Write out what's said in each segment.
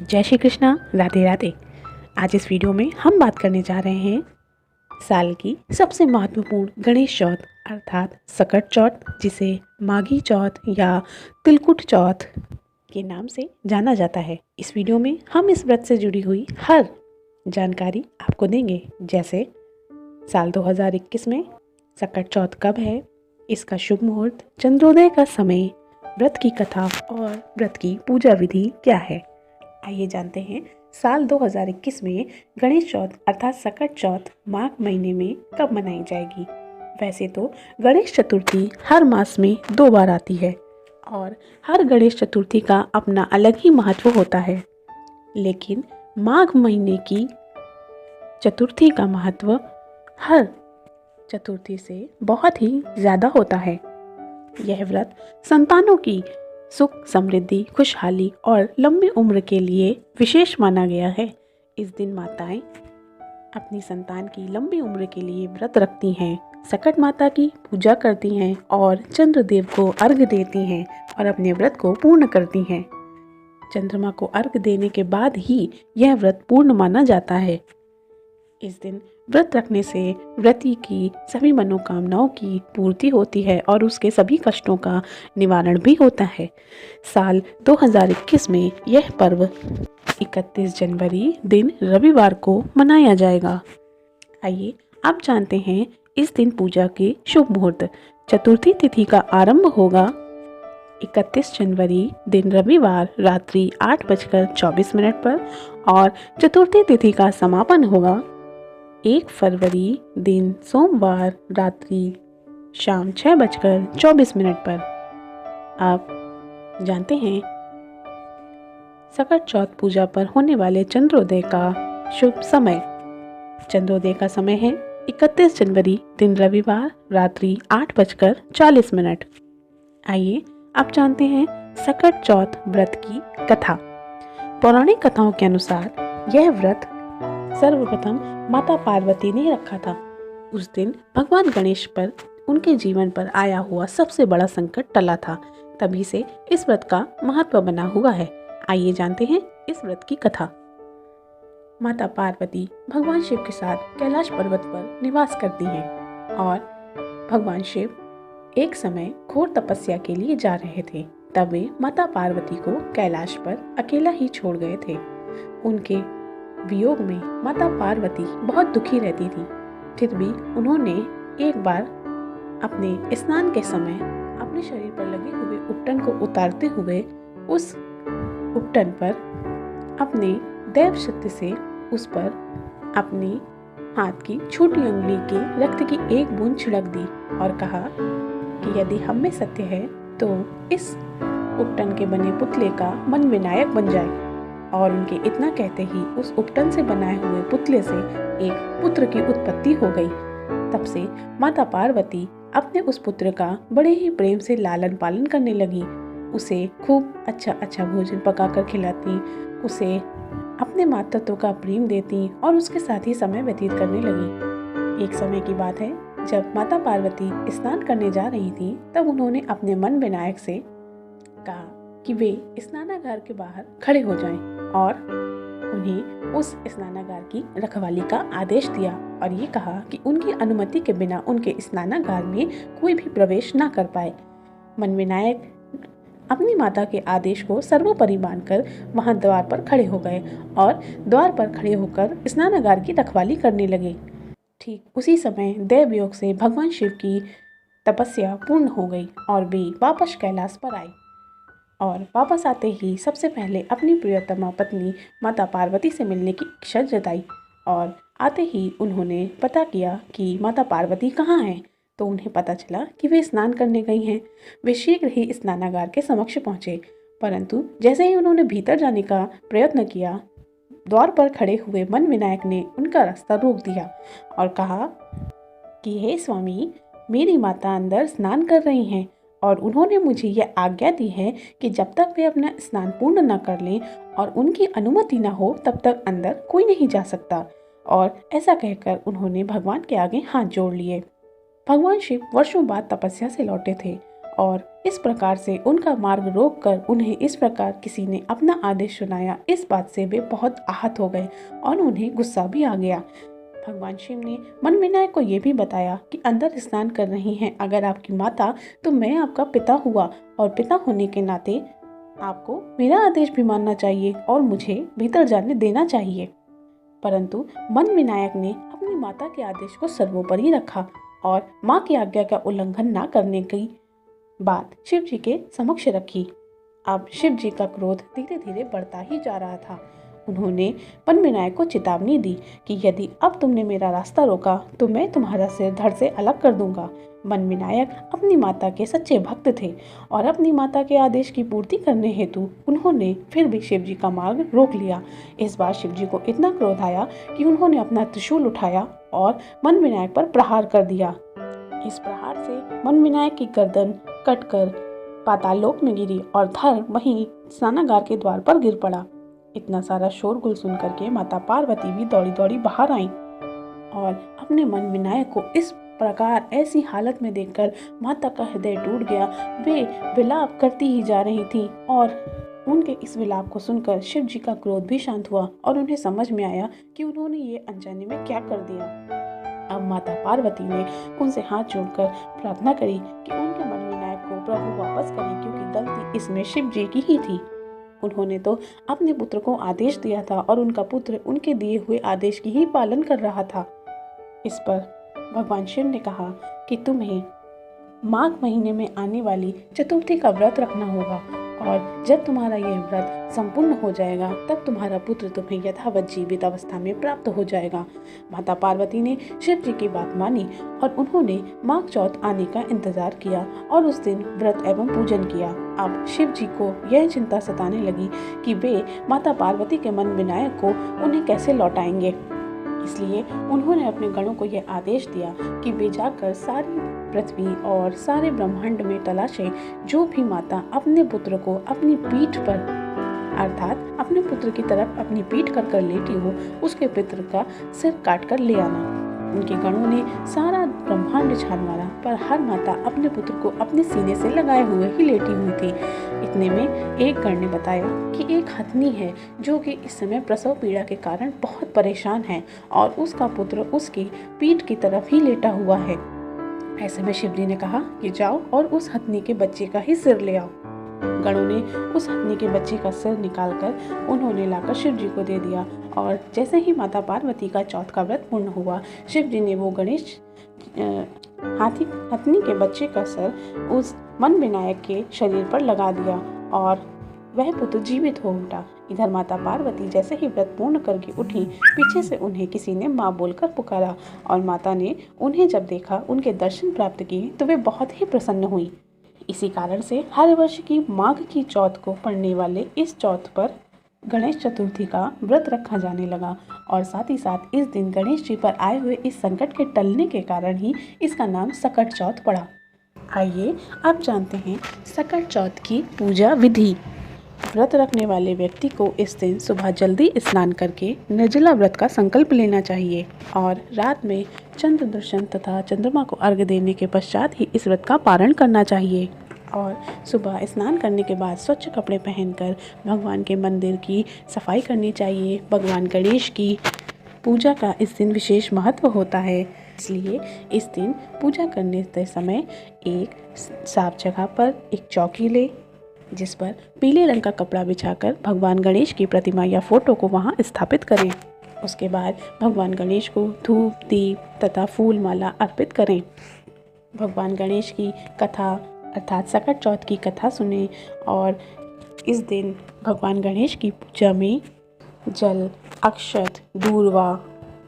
जय श्री कृष्णा, राधे राधे। आज इस वीडियो में हम बात करने जा रहे हैं साल की सबसे महत्वपूर्ण गणेश चौथ अर्थात सकट चौथ, जिसे माघी चौथ या तिलकुट चौथ के नाम से जाना जाता है। इस वीडियो में हम इस व्रत से जुड़ी हुई हर जानकारी आपको देंगे, जैसे साल 2021 में सकट चौथ कब है, इसका शुभ मुहूर्त, चंद्रोदय का समय, व्रत की कथा और व्रत की पूजा विधि क्या है। आइए जानते हैं साल 2021 में गणेश चौथ अर्थात सकट चौथ माघ महीने में कब मनाई जाएगी। वैसे तो गणेश चतुर्थी हर मास में 2 बार आती है और हर गणेश चतुर्थी का अपना अलग ही महत्व होता है, लेकिन माघ महीने की चतुर्थी का महत्व हर चतुर्थी से बहुत ही ज़्यादा होता है। यह व्रत संतानों की सुख, समृद्धि, खुशहाली और लंबी उम्र के लिए विशेष माना गया है। इस दिन माताएं अपनी संतान की लंबी उम्र के लिए व्रत रखती हैं, सकट माता की पूजा करती हैं और चंद्रदेव को अर्घ्य देती हैं और अपने व्रत को पूर्ण करती हैं। चंद्रमा को अर्घ्य देने के बाद ही यह व्रत पूर्ण माना जाता है। इस दिन व्रत रखने से व्रती की सभी मनोकामनाओं की पूर्ति होती है और उसके सभी कष्टों का निवारण भी होता है। साल 2021 में यह पर्व 31 जनवरी दिन रविवार को मनाया जाएगा। आइए आप जानते हैं इस दिन पूजा के शुभ मुहूर्त। चतुर्थी तिथि का आरंभ होगा 31 जनवरी दिन रविवार रात्रि 8:24 पर और चतुर्थी तिथि का समापन होगा 1 फरवरी दिन सोमवार रात्रि शाम 6:24 पर। आप जानते हैं सकट चौथ पूजा पर होने वाले चंद्रोदय का शुभ समय। चंद्रोदय का समय है 31 जनवरी दिन रविवार रात्रि 8:40। आइए आप जानते हैं सकट चौथ व्रत की कथा। पौराणिक कथाओं के अनुसार यह व्रत सर्वप्रथम माता पार्वती ने रखा था। उस दिन भगवान गणेश पर उनके जीवन पर आया हुआ सबसे बड़ा संकट टला था, तभी से इस व्रत का महत्व बना हुआ है। आइए जानते हैं इस व्रत की कथा। माता पार्वती भगवान शिव के साथ कैलाश पर्वत पर निवास करती हैं और भगवान शिव एक समय घोर तपस्या के लिए जा रहे थे। तब वे माता पार्वती को कैलाश पर अकेला ही छोड़ गए थे। उनके वियोग में माता पार्वती बहुत दुखी रहती थी। फिर भी उन्होंने एक बार अपने स्नान के समय अपने शरीर पर लगे हुए उपटन को उतारते हुए उस उपटन पर अपने दैव शक्ति से उस पर अपनी हाथ की छोटी उंगली के रक्त की एक बूंद छिड़क दी और कहा कि यदि हम में सत्य है तो इस उपटन के बने पुतले का मन विनायक बन जाए। और उनके इतना कहते ही उस उपटन से बनाए हुए पुतले से एक पुत्र की उत्पत्ति हो गई। तब से माता पार्वती अपने उस पुत्र का बड़े ही प्रेम से लालन पालन करने लगी। उसे खूब अच्छा भोजन पकाकर खिलाती, उसे अपने मातृत्व का प्रेम देती और उसके साथ ही समय व्यतीत करने लगी। एक समय की बात है, जब माता पार्वती स्नान करने जा रही थी, तब उन्होंने अपने मन विनायक से कहा कि वे स्नानागार के बाहर खड़े हो जाएं और उन्हें उस स्नानागार की रखवाली का आदेश दिया और ये कहा कि उनकी अनुमति के बिना उनके स्नानागार में कोई भी प्रवेश ना कर पाए। मन विनायक अपनी माता के आदेश को सर्वोपरि मानकर वहां द्वार पर खड़े हो गए और द्वार पर खड़े होकर स्नानागार की रखवाली करने लगे। ठीक उसी समय दैव योग से भगवान शिव की तपस्या पूर्ण हो गई और वे वापस कैलाश पर आए और वापस आते ही सबसे पहले अपनी प्रियतमा पत्नी माता पार्वती से मिलने की इच्छा जताई और आते ही उन्होंने पता किया कि माता पार्वती कहाँ हैं। तो उन्हें पता चला कि वे स्नान करने गई हैं। वे शीघ्र ही स्नानागार के समक्ष पहुँचे, परंतु जैसे ही उन्होंने भीतर जाने का प्रयत्न किया, द्वार पर खड़े हुए मन विनायक ने उनका रास्ता रोक दिया और कहा कि हे स्वामी, मेरी माता अंदर स्नान कर रही हैं और उन्होंने मुझे यह आज्ञा दी है कि जब तक वे अपना स्नान पूर्ण न कर लें और उनकी अनुमति न हो तब तक अंदर कोई नहीं जा सकता। और ऐसा कहकर उन्होंने भगवान के आगे हाथ जोड़ लिए। भगवान शिव वर्षों बाद तपस्या से लौटे थे और इस प्रकार से उनका मार्ग रोककर उन्हें इस प्रकार किसी ने अपना आदेश सुनाया, इस बात से वे बहुत आहत हो गए और उन्हें गुस्सा भी आ गया। भगवान शिव ने मन विनायक को ये भी बताया कि अंदर स्नान कर रही हैं अगर आपकी माता, तो मैं आपका पिता हुआ और पिता होने के नाते आपको मेरा आदेश भी मानना चाहिए और मुझे भीतर जाने देना चाहिए। परंतु मन विनायक ने अपनी माता के आदेश को सर्वोपरि रखा और माँ की आज्ञा का उल्लंघन न करने की बात शिव जी के समक्ष रखी। अब शिव जी का क्रोध धीरे धीरे बढ़ता ही जा रहा था। उन्होंने मन विनायक को चेतावनी दी कि यदि अब तुमने मेरा रास्ता रोका तो मैं तुम्हारा सिर धड़ से अलग कर दूंगा। मन विनायक अपनी माता के सच्चे भक्त थे और अपनी माता के आदेश की पूर्ति करने हेतु उन्होंने फिर भी शिव जी का मार्ग रोक लिया। इस बार शिव जी को इतना क्रोध आया कि उन्होंने अपना त्रिशूल उठाया और मन विनायक पर प्रहार कर दिया। इस प्रहार से मन विनायक की गर्दन कटकर पाताल लोक में गिरी और धड़ वहीं स्नानागार के द्वार पर गिर पड़ा। इतना सारा शोरगुल सुन करके माता पार्वती भी दौड़ी दौड़ी बाहर आईं और अपने मन विनायक को इस प्रकार ऐसी हालत में देखकर माता का हृदय टूट गया। वे विलाप करती ही जा रही थी और उनके इस विलाप को सुनकर शिव जी का क्रोध भी शांत हुआ और उन्हें समझ में आया कि उन्होंने ये अनजाने में क्या कर दिया। अब माता पार्वती ने उनसे हाथ जोड़कर प्रार्थना करी कि उनके मन विनायक को प्रभु वापस करें, क्योंकि गलती इसमें शिव जी की ही थी। उन्होंने तो अपने पुत्र को आदेश दिया था और उनका पुत्र उनके दिए हुए आदेश की ही पालन कर रहा था। इस पर भगवान शिव ने कहा कि तुम्हें माघ महीने में आने वाली चतुर्थी का व्रत रखना होगा और जब तुम्हारा यह व्रत संपूर्ण हो जाएगा तब तुम्हारा पुत्र तुम्हें यथावत जीवित अवस्था में प्राप्त हो जाएगा। माता पार्वती ने शिव जी की बात मानी और उन्होंने माघ चौथ आने का इंतजार किया और उस दिन व्रत एवं पूजन किया। अब शिव जी को यह चिंता सताने लगी कि वे माता पार्वती के मन विनायक को उन्हें कैसे लौटाएंगे। इसलिए उन्होंने अपने गणों को यह आदेश दिया कि वे जाकर सारी पृथ्वी और सारे ब्रह्मांड में तलाशें, जो भी माता अपने पुत्र को अपनी पीठ पर अर्थात अपने पुत्र की तरफ अपनी पीठ कर लेटी हो, उसके पुत्र का सिर काट कर ले आना। उनके गणों ने सारा ब्रह्मांड छान मारा, पर हर माता अपने पुत्र को अपने सीने से लगाए हुए ही लेटी हुई थी। इतने में एक गण ने बताया कि एक हथनी है जो कि इस समय प्रसव पीड़ा के कारण बहुत परेशान है और उसका पुत्र उसकी पीठ की तरफ ही लेटा हुआ है। ऐसे में शिव जी ने कहा कि जाओ और उस हथनी के बच्चे का ही सिर ले आओ। गणों ने उस हथनी के बच्चे का सिर निकालकर उन्होंने लाकर शिव जी को दे दिया और जैसे ही माता पार्वती का चौथ का व्रत पूर्ण हुआ, शिव जी ने वो गणेश हथनी के बच्चे का सिर उस मन विनायक के शरीर पर लगा दिया और वह पुत्र जीवित हो उठा। इधर माता पार्वती जैसे ही व्रत पूर्ण करके उठी, पीछे से उन्हें किसी ने माँ बोलकर पुकारा और माता ने उन्हें जब देखा, उनके दर्शन प्राप्त किए तो वे बहुत ही प्रसन्न हुई। इसी कारण से हर वर्ष की माघ की चौथ को पड़ने वाले इस चौथ पर गणेश चतुर्थी का व्रत रखा जाने लगा और साथ ही साथ इस दिन गणेश जी पर आए हुए इस संकट के टलने के कारण ही इसका नाम सकट चौथ पड़ा। आइए अब जानते हैं सकट चौथ की पूजा विधि। व्रत रखने वाले व्यक्ति को इस दिन सुबह जल्दी स्नान करके निर्जला व्रत का संकल्प लेना चाहिए और रात में चंद्र दर्शन तथा चंद्रमा को अर्घ्य देने के पश्चात ही इस व्रत का पारण करना चाहिए। और सुबह स्नान करने के बाद स्वच्छ कपड़े पहनकर भगवान के मंदिर की सफाई करनी चाहिए। भगवान गणेश की पूजा का इस दिन विशेष महत्व होता है, इसलिए इस दिन पूजा करने के समय एक साफ जगह पर एक चौकी ले, जिस पर पीले रंग का कपड़ा बिछाकर भगवान गणेश की प्रतिमा या फोटो को वहां स्थापित करें। उसके बाद भगवान गणेश को धूप, दीप तथा फूल माला अर्पित करें। भगवान गणेश की कथा अर्थात सकट चौथ की कथा सुने और इस दिन भगवान गणेश की पूजा में जल, अक्षत, दूर्वा,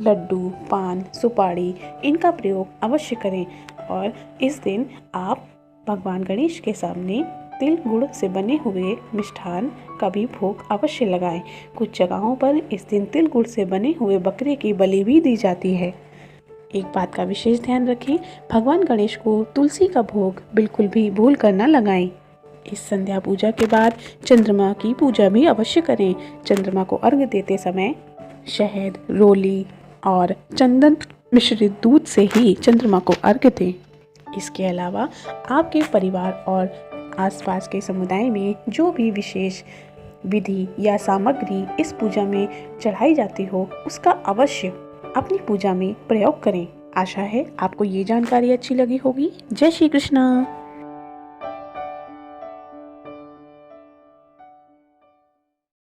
लड्डू, पान, सुपारी इनका प्रयोग अवश्य करें और इस दिन आप भगवान गणेश के सामने तिल गुड़ से बने हुए मिष्ठान का भी भोग अवश्य लगाएं। कुछ जगहों पर इस दिन तिल गुड़ से बने हुए बकरे की बलि भी दी जाती है। एक बात का विशेष ध्यान रखें, भगवान गणेश को तुलसी का भोग बिल्कुल भी भूल कर न लगाएं। इस संध्या पूजा के बाद चंद्रमा की पूजा भी अवश्य करें। चंद्रमा को अर्घ्य देते समय शहद, रोली और चंदन मिश्रित दूध से ही चंद्रमा को अर्घ्य दें। इसके अलावा आपके परिवार और आसपास के समुदाय में जो भी विशेष विधि या सामग्री इस पूजा में चढ़ाई जाती हो उसका अवश्य अपनी पूजा में प्रयोग करें। आशा है आपको ये जानकारी अच्छी लगी होगी। जय श्री कृष्णा।